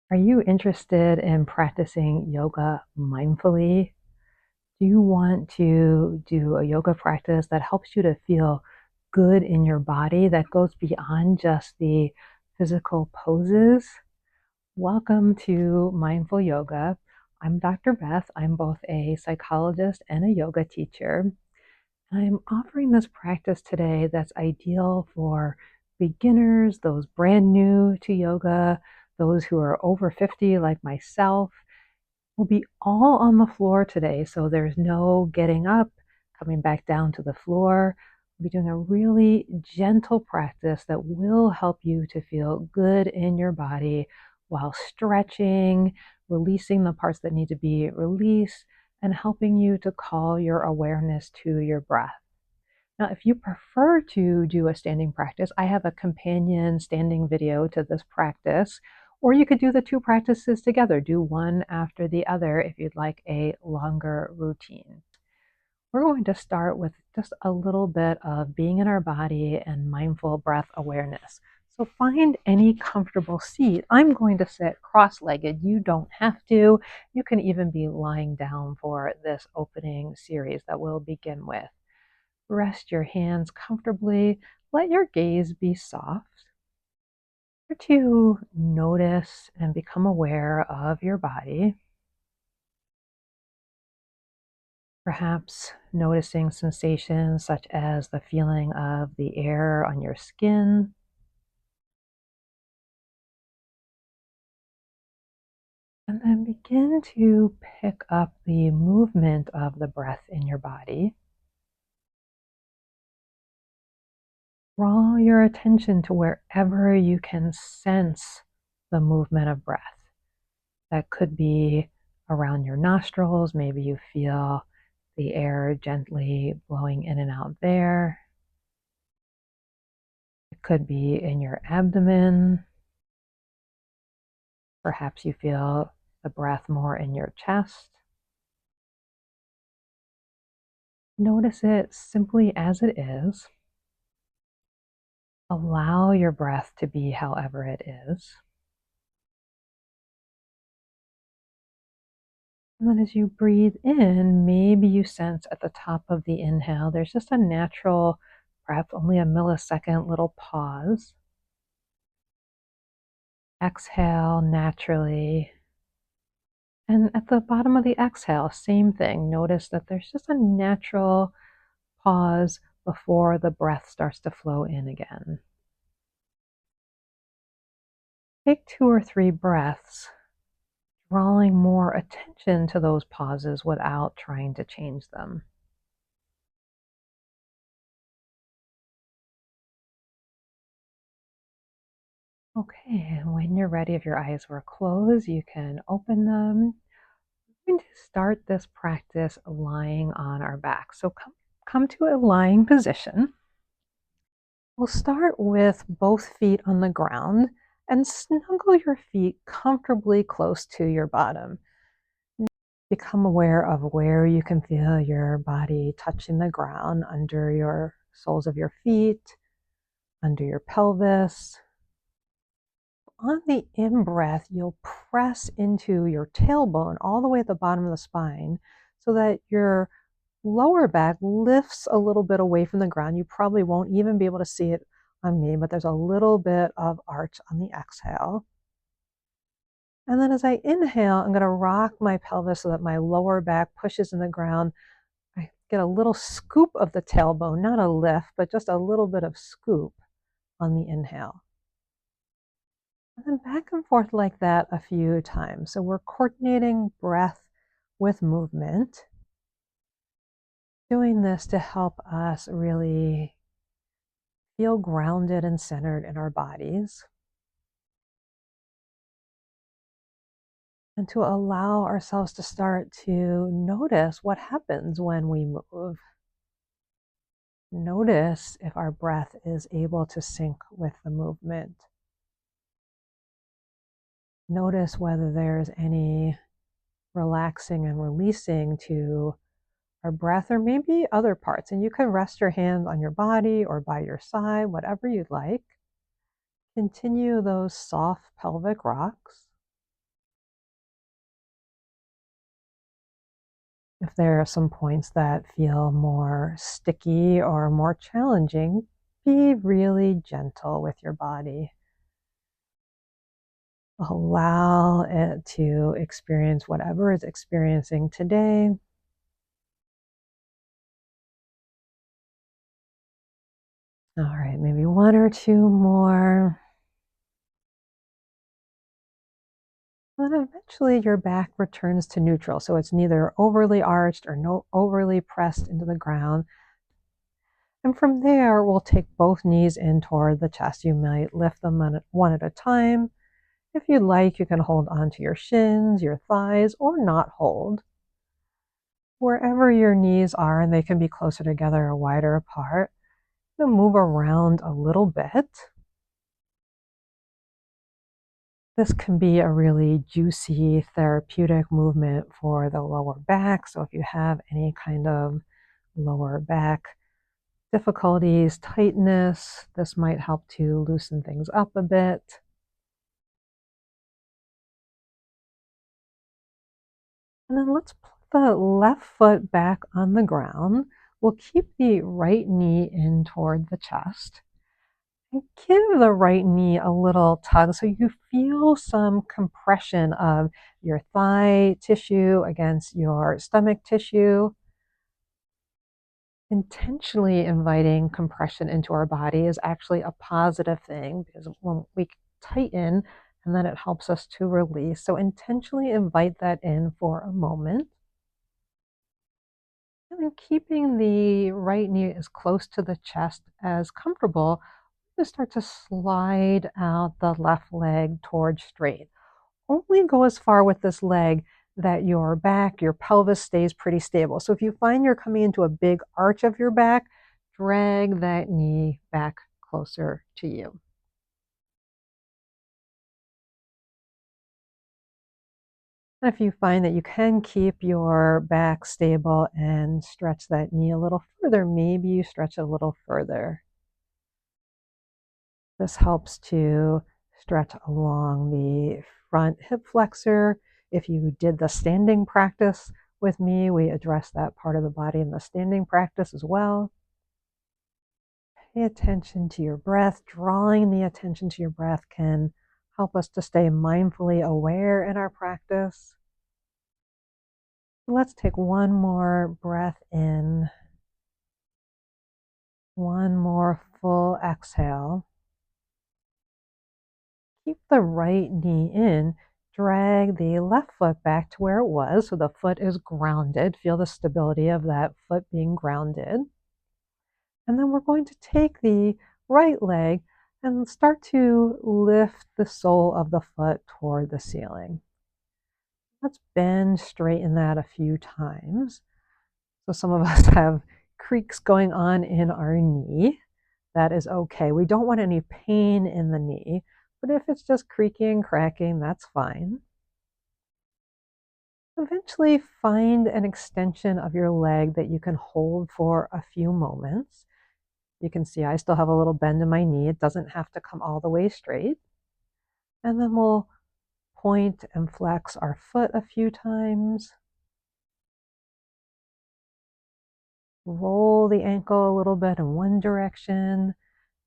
Are you interested in practicing yoga mindfully? Do you want to do a yoga practice that helps you to feel good in your body that goes beyond just the physical poses? Welcome to Mindful Yoga. I'm Dr. Beth. I'm both a psychologist and a yoga teacher. I'm offering this practice today that's ideal for beginners, those brand new to yoga, those who are over 50 like myself. We'll be all on the floor today, so there's no getting up, coming back down to the floor. We'll be doing a really gentle practice that will help you to feel good in your body while stretching, releasing the parts that need to be released, and helping you to call your awareness to your breath. Now, if you prefer to do a standing practice, I have a companion standing video to this practice, or you could do the two practices together, do one after the other if you'd like a longer routine. We're going to start with just a little bit of being in our body and mindful breath awareness. So find any comfortable seat. I'm going to sit cross-legged. You don't have to. You can even be lying down for this opening series that we'll begin with. Rest your hands comfortably. Let your gaze be soft. Start to notice and become aware of your body. Perhaps noticing sensations such as the feeling of the air on your skin. And then begin to pick up the movement of the breath in your body. Draw your attention to wherever you can sense the movement of breath. That could be around your nostrils. Maybe you feel the air gently blowing in and out there. It could be in your abdomen. Perhaps you feel the breath more in your chest. Notice it simply as it is. Allow your breath to be however it is. And then as you breathe in, maybe you sense at the top of the inhale, there's just a natural, perhaps only a millisecond little pause. Exhale naturally. And at the bottom of the exhale, same thing. Notice that there's just a natural pause before the breath starts to flow in again. Take 2 or 3 breaths, drawing more attention to those pauses without trying to change them. Okay, and when you're ready, if your eyes were closed, you can open them. We're going to start this practice lying on our back. So come to a lying position. We'll start with both feet on the ground and snuggle your feet comfortably close to your bottom. Become aware of where you can feel your body touching the ground under your soles of your feet, under your pelvis. On the in-breath, you'll press into your tailbone all the way at the bottom of the spine so that your lower back lifts a little bit away from the ground. You probably won't even be able to see it on me, but there's a little bit of arch on the exhale. And then as I inhale, I'm going to rock my pelvis so that my lower back pushes in the ground. I get a little scoop of the tailbone, not a lift, but just a little bit of scoop on the inhale. And then back and forth like that a few times. So we're coordinating breath with movement, doing this to help us really feel grounded and centered in our bodies, and to allow ourselves to start to notice what happens when we move. Notice if our breath is able to sync with the movement. Notice whether there's any relaxing and releasing to our breath or maybe other parts. And you can rest your hands on your body or by your side, whatever you'd like. Continue those soft pelvic rocks. If there are some points that feel more sticky or more challenging, be really gentle with your body. Allow it to experience whatever it's experiencing today. All right, maybe one or two more. Then eventually your back returns to neutral. So it's neither overly arched or no overly pressed into the ground. And from there, we'll take both knees in toward the chest. You might lift them one at a time. If you'd like, you can hold onto your shins, your thighs, or not hold. Wherever your knees are, and they can be closer together or wider apart, you move around a little bit. This can be a really juicy therapeutic movement for the lower back. So if you have any kind of lower back difficulties, tightness, this might help to loosen things up a bit. And then let's put the left foot back on the ground. We'll keep the right knee in toward the chest. And give the right knee a little tug so you feel some compression of your thigh tissue against your stomach tissue. Intentionally inviting compression into our body is actually a positive thing because when we tighten, and then it helps us to release. So intentionally invite that in for a moment. And then keeping the right knee as close to the chest as comfortable, just start to slide out the left leg towards straight. Only go as far with this leg that your back, your pelvis stays pretty stable. So if you find you're coming into a big arch of your back, drag that knee back closer to you. And if you find that you can keep your back stable and stretch that knee a little further, maybe you stretch a little further. This helps to stretch along the front hip flexor. If you did the standing practice with me, we address that part of the body in the standing practice as well. Pay attention to your breath. Drawing the attention to your breath can help us to stay mindfully aware in our practice. Let's take one more breath in, one more full exhale. Keep the right knee in. Drag the left foot back to where it was so the foot is grounded. Feel the stability of that foot being grounded. And then we're going to take the right leg and start to lift the sole of the foot toward the ceiling. Let's bend, straighten that a few times. So some of us have creaks going on in our knee. That is okay. We don't want any pain in the knee, but if it's just creaking, cracking, that's fine. Eventually find an extension of your leg that you can hold for a few moments. You can see I still have a little bend in my knee. It doesn't have to come all the way straight. And then we'll point and flex our foot a few times. Roll the ankle a little bit in one direction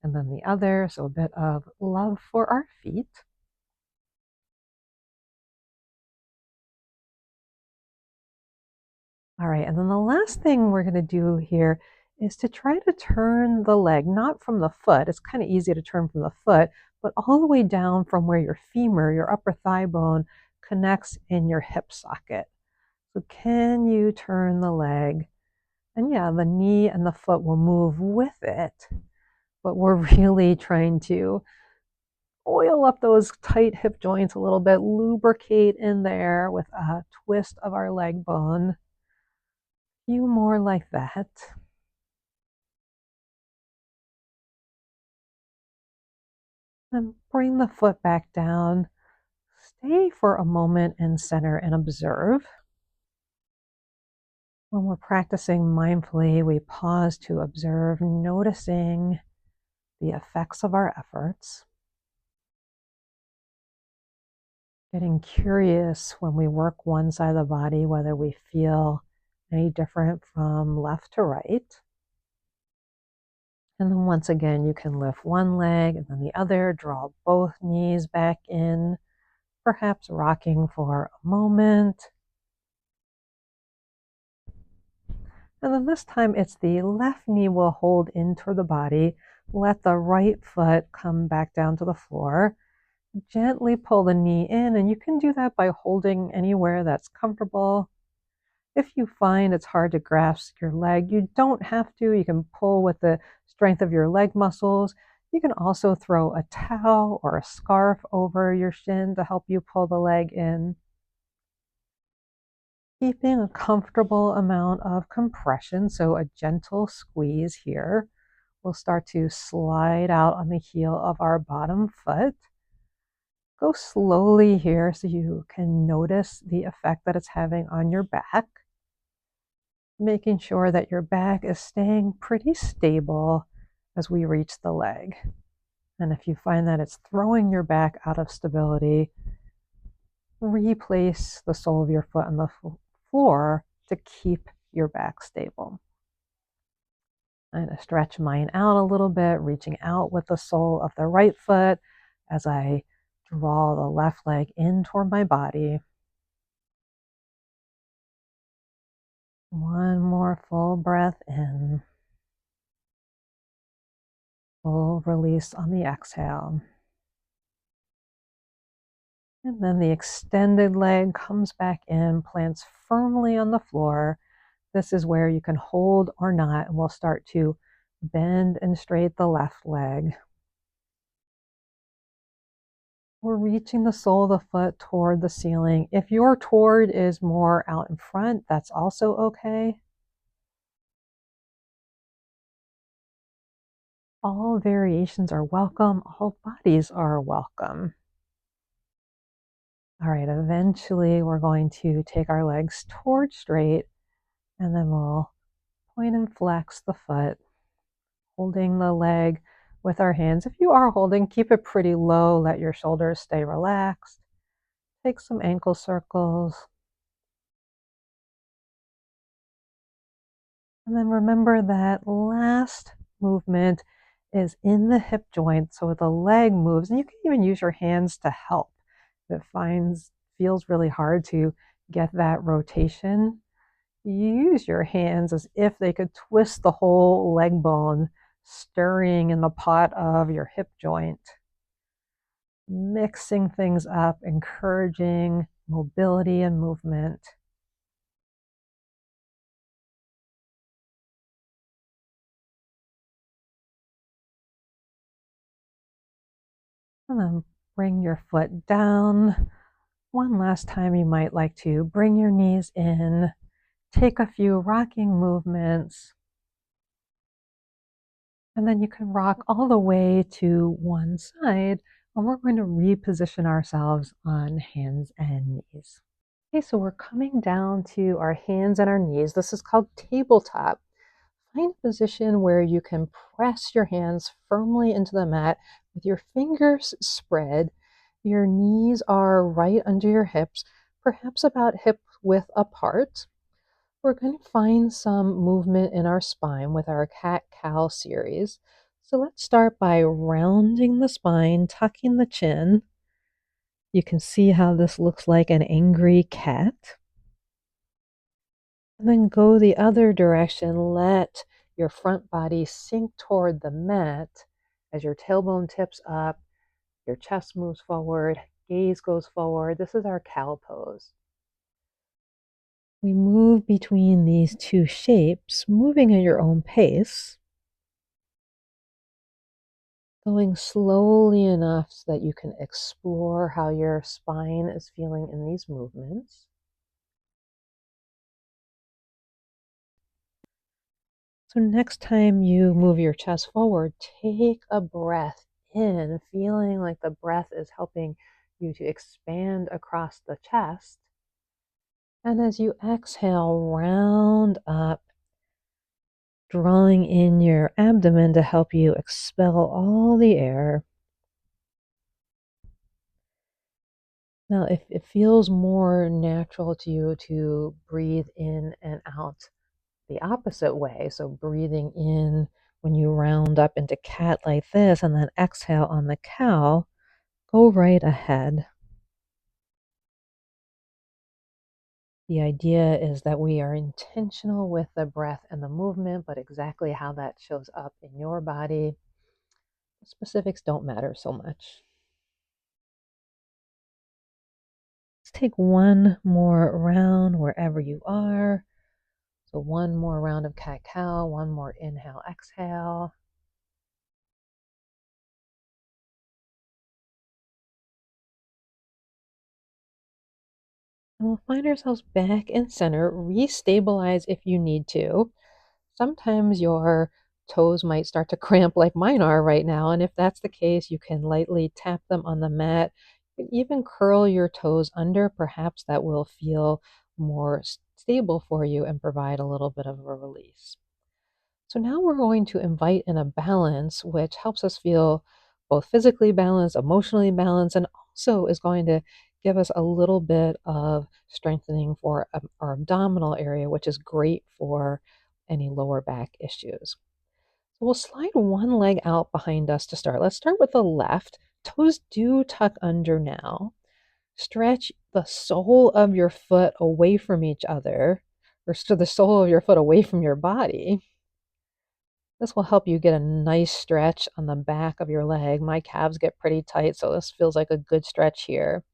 and then the other. So a bit of love for our feet. All right, and then the last thing we're going to do here is to try to turn the leg, not from the foot. It's kind of easy to turn from the foot, but all the way down from where your femur, your upper thigh bone, connects in your hip socket. So can you turn the leg? And yeah, the knee and the foot will move with it, but we're really trying to oil up those tight hip joints a little bit, lubricate in there with a twist of our leg bone. A few more like that. Then bring the foot back down. Stay for a moment in center and observe. When we're practicing mindfully, we pause to observe, noticing the effects of our efforts. Getting curious when we work one side of the body, whether we feel any different from left to right. And then once again, you can lift one leg and then the other, draw both knees back in, perhaps rocking for a moment. And then this time it's the left knee will hold into the body. Let the right foot come back down to the floor. Gently pull the knee in, and you can do that by holding anywhere that's comfortable. If you find it's hard to grasp your leg, you don't have to. You can pull with the strength of your leg muscles. You can also throw a towel or a scarf over your shin to help you pull the leg in. Keeping a comfortable amount of compression, so a gentle squeeze here. We'll start to slide out on the heel of our bottom foot. Go slowly here so you can notice the effect that it's having on your back. Making sure that your back is staying pretty stable as we reach the leg. And if you find that it's throwing your back out of stability, replace the sole of your foot on the floor to keep your back stable. I'm going to stretch mine out a little bit, reaching out with the sole of the right foot as I draw the left leg in toward my body. One more full breath in. Full release on the exhale. And then the extended leg comes back in, plants firmly on the floor. This is where you can hold or not, and we'll start to bend and straight the left leg. We're reaching the sole of the foot toward the ceiling. If your toward is more out in front, that's also okay. All variations are welcome. All bodies are welcome. All right, eventually we're going to take our legs toward straight, and then we'll point and flex the foot, holding the leg with our hands. If you are holding, keep it pretty low. Let your shoulders stay relaxed. Take some ankle circles. And then remember that last movement is in the hip joint, so the leg moves, and you can even use your hands to help. If it feels really hard to get that rotation, use your hands as if they could twist the whole leg bone, stirring in the pot of your hip joint. Mixing things up, encouraging mobility and movement. And then bring your foot down. One last time, you might like to bring your knees in, take a few rocking movements, and then you can rock all the way to one side, and we're going to reposition ourselves on hands and knees. Okay, so we're coming down to our hands and our knees. This is called tabletop. Find a position where you can press your hands firmly into the mat with your fingers spread. Your knees are right under your hips, perhaps about hip width apart. We're going to find some movement in our spine with our cat-cow series. So let's start by rounding the spine, tucking the chin. You can see how this looks like an angry cat. And then go the other direction. Let your front body sink toward the mat as your tailbone tips up, your chest moves forward, gaze goes forward. This is our cow pose. We move between these two shapes, moving at your own pace, going slowly enough so that you can explore how your spine is feeling in these movements. So next time you move your chest forward, take a breath in, feeling like the breath is helping you to expand across the chest. And as you exhale, round up, drawing in your abdomen to help you expel all the air. Now, if it feels more natural to you to breathe in and out the opposite way, so breathing in when you round up into cat like this and then exhale on the cow, go right ahead. The idea is that we are intentional with the breath and the movement, but exactly how that shows up in your body, the specifics don't matter so much. Let's take one more round wherever you are. So one more round of cat cow, one more inhale, exhale. And we'll find ourselves back in center, restabilize if you need to. Sometimes your toes might start to cramp like mine are right now. And if that's the case, you can lightly tap them on the mat. You can even curl your toes under. Perhaps that will feel more stable for you and provide a little bit of a release. So now we're going to invite in a balance, which helps us feel both physically balanced, emotionally balanced, and also is going to give us a little bit of strengthening for our abdominal area, which is great for any lower back issues. So we'll slide one leg out behind us to start. Let's start with the left. Toes do tuck under now. Stretch the sole of your foot away from each other, or the sole of your foot away from your body. This will help you get a nice stretch on the back of your leg. My calves get pretty tight, so this feels like a good stretch here.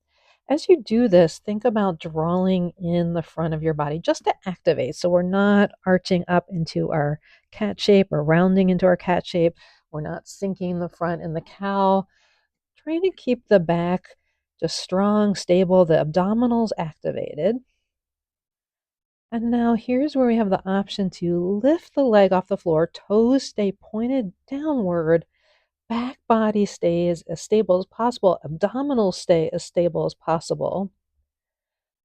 As you do this, think about drawing in the front of your body just to activate. So we're not arching up into our cat shape or rounding into our cat shape. We're not sinking the front in the cow. Trying to keep the back just strong, stable, the abdominals activated. And now here's where we have the option to lift the leg off the floor, toes stay pointed downward, back body stays as stable as possible, abdominals stay as stable as possible.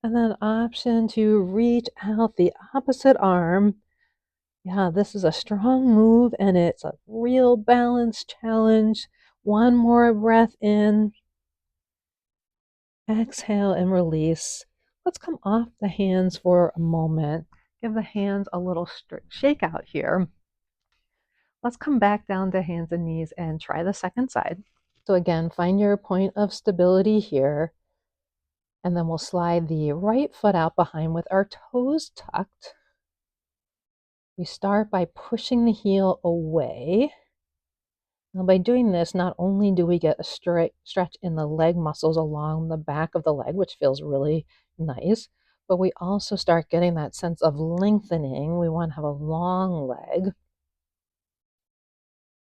And then option to reach out the opposite arm. Yeah, this is a strong move and it's a real balance challenge. One more breath in, exhale and release. Let's come off the hands for a moment. Give the hands a little shake out here. Let's come back down to hands and knees and try the second side. So again, find your point of stability here. And then we'll slide the right foot out behind with our toes tucked. We start by pushing the heel away. Now by doing this, not only do we get a stretch in the leg muscles along the back of the leg, which feels really nice, but we also start getting that sense of lengthening. We want to have a long leg.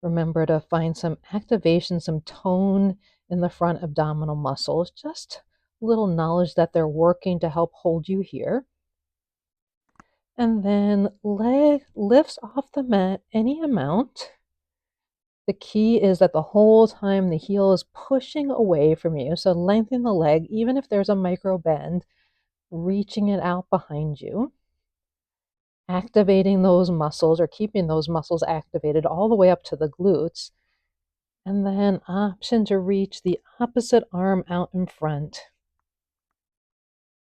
Remember to find some activation, some tone in the front abdominal muscles, just a little knowledge that they're working to help hold you here. And then leg lifts off the mat any amount. The key is that the whole time the heel is pushing away from you. So lengthen the leg, even if there's a micro bend, reaching it out behind you, activating those muscles or keeping those muscles activated all the way up to the glutes. And then option to reach the opposite arm out in front.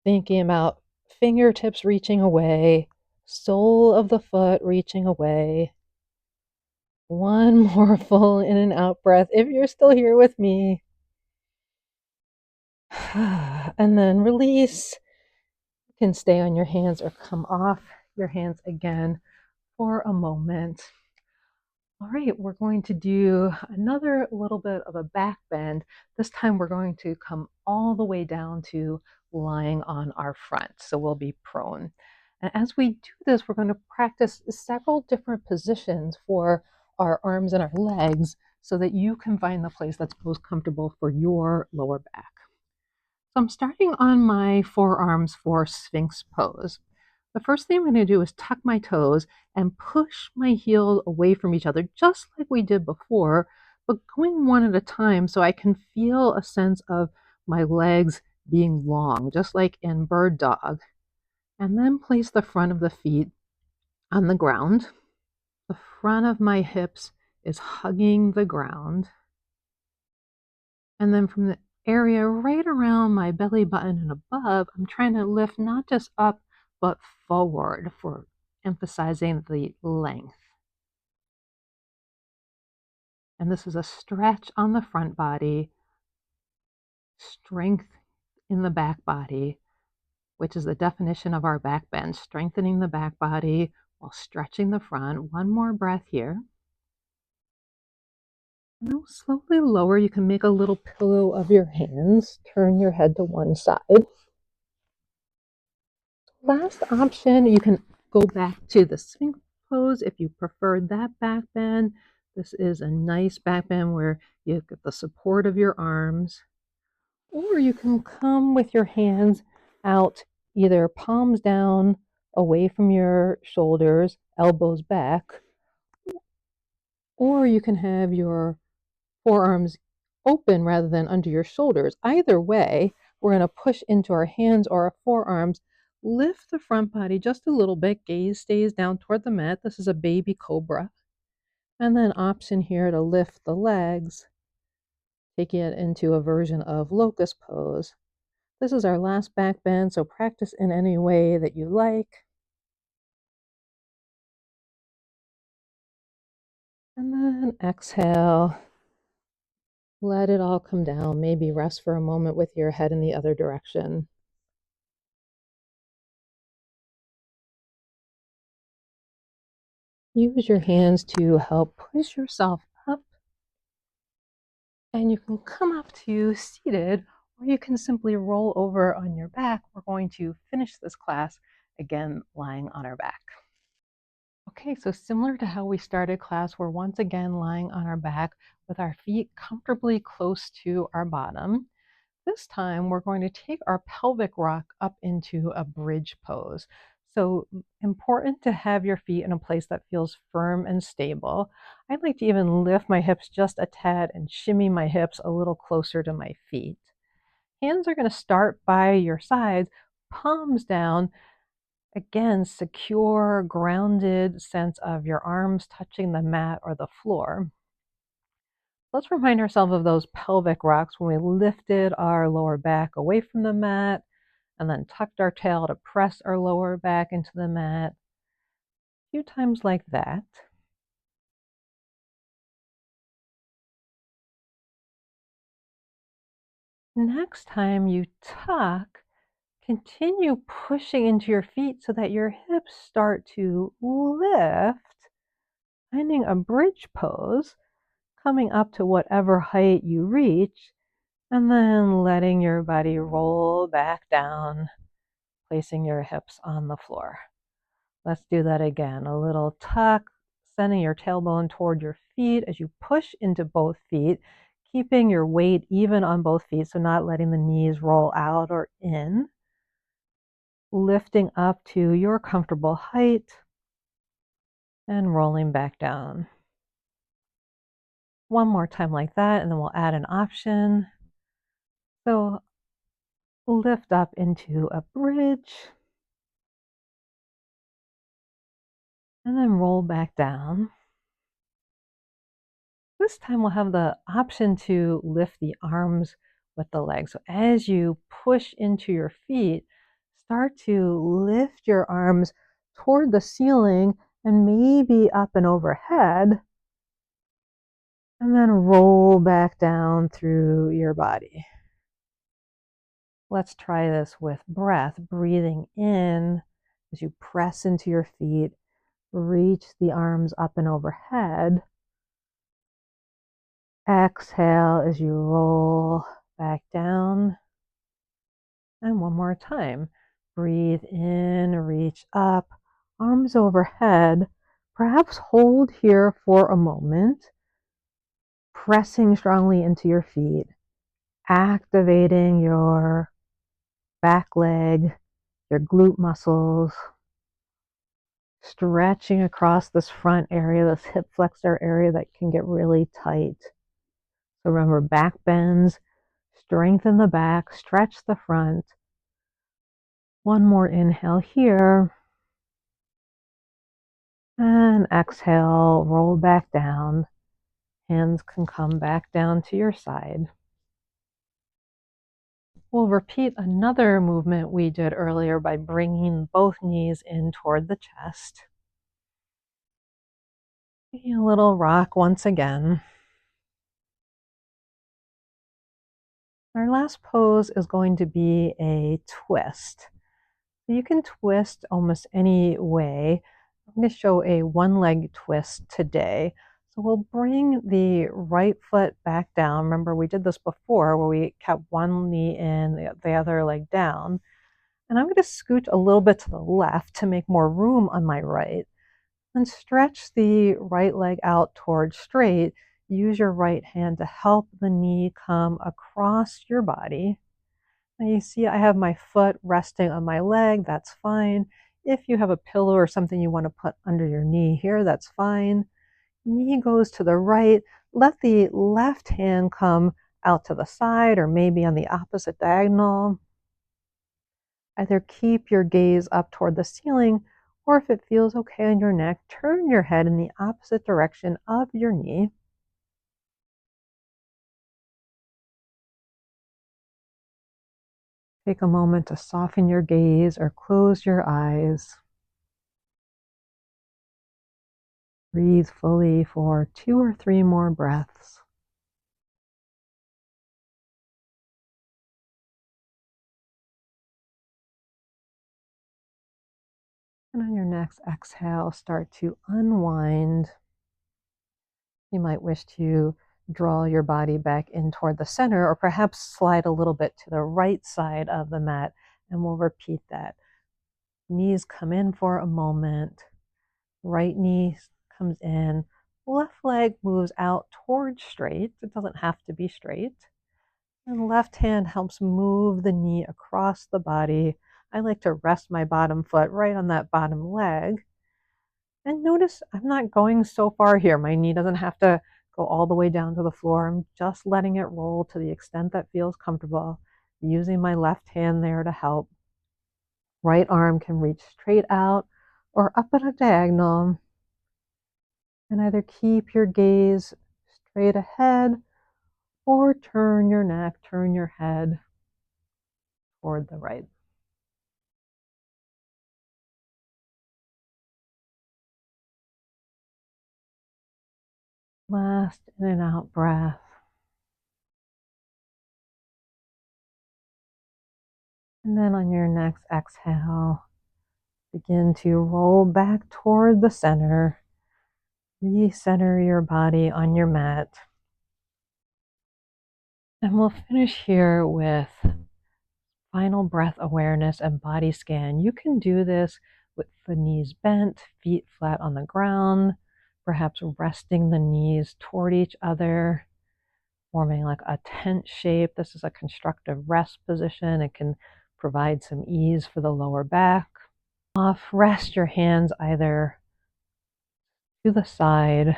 Thinking about fingertips reaching away, sole of the foot reaching away. One more full in and out breath if you're still here with me. And then release. You can stay on your hands or come off your hands again for a moment. All right, we're going to do another little bit of a back bend. This time we're going to come all the way down to lying on our front. So we'll be prone. And as we do this, we're going to practice several different positions for our arms and our legs so that you can find the place that's most comfortable for your lower back. So I'm starting on my forearms for Sphinx pose. The first thing I'm going to do is tuck my toes and push my heels away from each other, just like we did before, but going one at a time so I can feel a sense of my legs being long, just like in bird dog. And then place the front of the feet on the ground. The front of my hips is hugging the ground. And then from the area right around my belly button and above, I'm trying to lift not just up, but forward for emphasizing the length. And this is a stretch on the front body, strength in the back body, which is the definition of our back bend, strengthening the back body while stretching the front. One more breath here. Now slowly lower. You can make a little pillow of your hands. Turn your head to one side. Last option, you can go back to the Sphinx pose if you preferred that back bend. This is a nice back bend where you get the support of your arms. Or you can come with your hands out, either palms down, away from your shoulders, elbows back, or you can have your forearms open rather than under your shoulders. Either way, we're going to push into our hands or our forearms. Lift the front body just a little bit. Gaze stays down toward the mat. This is a baby cobra. And then option here to lift the legs, taking it into a version of locust pose. This is our last back bend, so practice in any way that you like. And then exhale. Let it all come down. Maybe rest for a moment with your head in the other direction. Use your hands to help push yourself up. And you can come up to seated, or you can simply roll over on your back. We're going to finish this class again lying on our back. Okay, so similar to how we started class, we're once again lying on our back with our feet comfortably close to our bottom. This time, we're going to take our pelvic rock up into a bridge pose. So important to have your feet in a place that feels firm and stable. I like to even lift my hips just a tad and shimmy my hips a little closer to my feet. Hands are going to start by your sides, palms down. Again, secure, grounded sense of your arms touching the mat or the floor. Let's remind ourselves of those pelvic rocks when we lifted our lower back away from the mat and then tucked our tail to press our lower back into the mat. A few times like that. Next time you tuck, continue pushing into your feet so that your hips start to lift, finding a bridge pose, coming up to whatever height you reach, and then letting your body roll back down, placing your hips on the floor. Let's do that again. A little tuck, sending your tailbone toward your feet as you push into both feet, keeping your weight even on both feet, so not letting the knees roll out or in. Lifting up to your comfortable height and rolling back down. One more time like that, and then we'll add an option. So lift up into a bridge and then roll back down. This time we'll have the option to lift the arms with the legs. So as you push into your feet, start to lift your arms toward the ceiling and maybe up and overhead, and then roll back down through your body. Let's try this with breath. Breathing in as you press into your feet, reach the arms up and overhead. Exhale as you roll back down. And one more time. Breathe in, reach up, arms overhead. Perhaps hold here for a moment, pressing strongly into your feet, activating your back leg, your glute muscles, stretching across this front area, this hip flexor area that can get really tight. So remember, back bends, strengthen the back, stretch the front. One more inhale here. And exhale, roll back down. Hands can come back down to your side. We'll repeat another movement we did earlier by bringing both knees in toward the chest. Taking a little rock once again. Our last pose is going to be a twist. You can twist almost any way. I'm going to show a one leg twist today. So we'll bring the right foot back down. Remember, we did this before where we kept one knee in, the other leg down. And I'm going to scoot a little bit to the left to make more room on my right. And stretch the right leg out towards straight. Use your right hand to help the knee come across your body. Now you see I have my foot resting on my leg, that's fine. If you have a pillow or something you want to put under your knee here, that's fine. Knee goes to the right. Let the left hand come out to the side or maybe on the opposite diagonal. Either keep your gaze up toward the ceiling, or if it feels okay on your neck, turn your head in the opposite direction of your knee. Take a moment to soften your gaze or close your eyes. Breathe fully for 2 or 3 more breaths. And on your next exhale, start to unwind. You might wish to draw your body back in toward the center or perhaps slide a little bit to the right side of the mat, and we'll repeat that. Knees come in for a moment. Right knee comes in. Left leg moves out towards straight. It doesn't have to be straight. And left hand helps move the knee across the body. I like to rest my bottom foot right on that bottom leg. And notice I'm not going so far here. My knee doesn't have to go all the way down to the floor. I'm just letting it roll to the extent that feels comfortable, using my left hand there to help. Right arm can reach straight out or up at a diagonal. And either keep your gaze straight ahead or turn your neck, turn your head toward the right. Last in and out breath. And then on your next exhale, begin to roll back toward the center. Recenter your body on your mat. And we'll finish here with final breath awareness and body scan. You can do this with the knees bent, feet flat on the ground, perhaps resting the knees toward each other, forming like a tent shape. This is a constructive rest position. It can provide some ease for the lower back. Rest your hands either to the side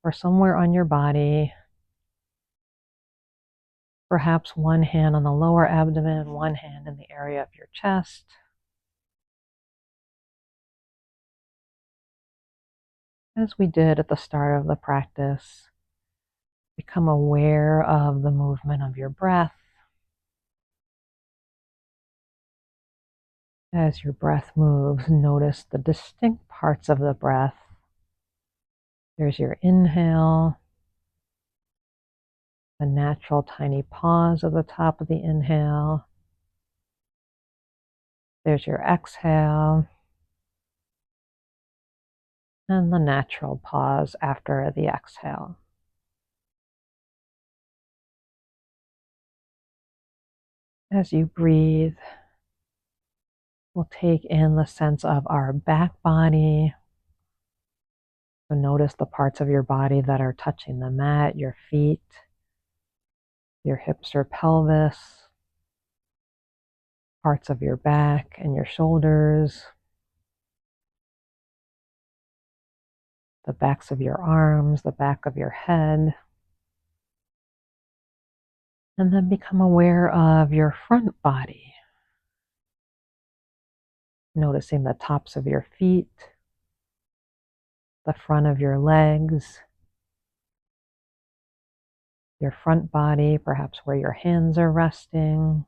or somewhere on your body. Perhaps one hand on the lower abdomen, one hand in the area of your chest. As we did at the start of the practice, become aware of the movement of your breath. As your breath moves, notice the distinct parts of the breath. There's your inhale, the natural tiny pause at the top of the inhale. There's your exhale, and the natural pause after the exhale. As you breathe, we'll take in the sense of our back body. So notice the parts of your body that are touching the mat, your feet, your hips or pelvis, parts of your back and your shoulders, the backs of your arms, the back of your head. And then become aware of your front body. Noticing the tops of your feet, the front of your legs, your front body, perhaps where your hands are resting.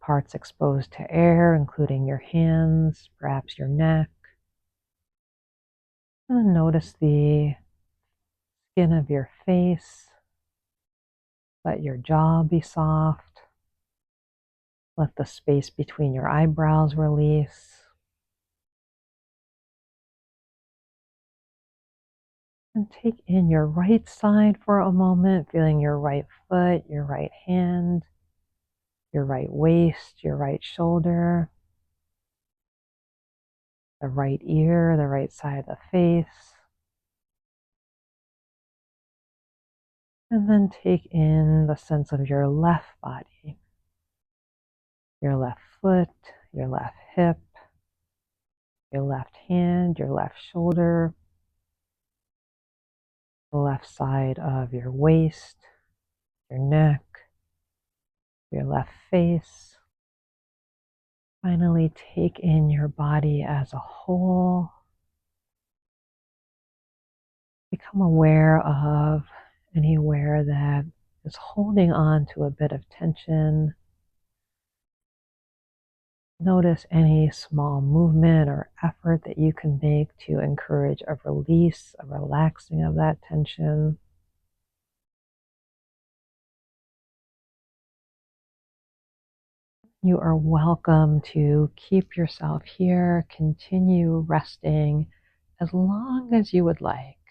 parts exposed to air, including your hands, perhaps your neck. And notice the skin of your face. Let your jaw be soft. Let the space between your eyebrows release. And take in your right side for a moment, feeling your right foot, your right hand, your right waist, your right shoulder, the right ear, the right side of the face. And then take in the sense of your left body, your left foot, your left hip, your left hand, your left shoulder, the left side of your waist, your neck, your left face. Finally, take in your body as a whole. Become aware of anywhere that is holding on to a bit of tension. Notice any small movement or effort that you can make to encourage a release, a relaxing of that tension. You are welcome to keep yourself here, continue resting as long as you would like.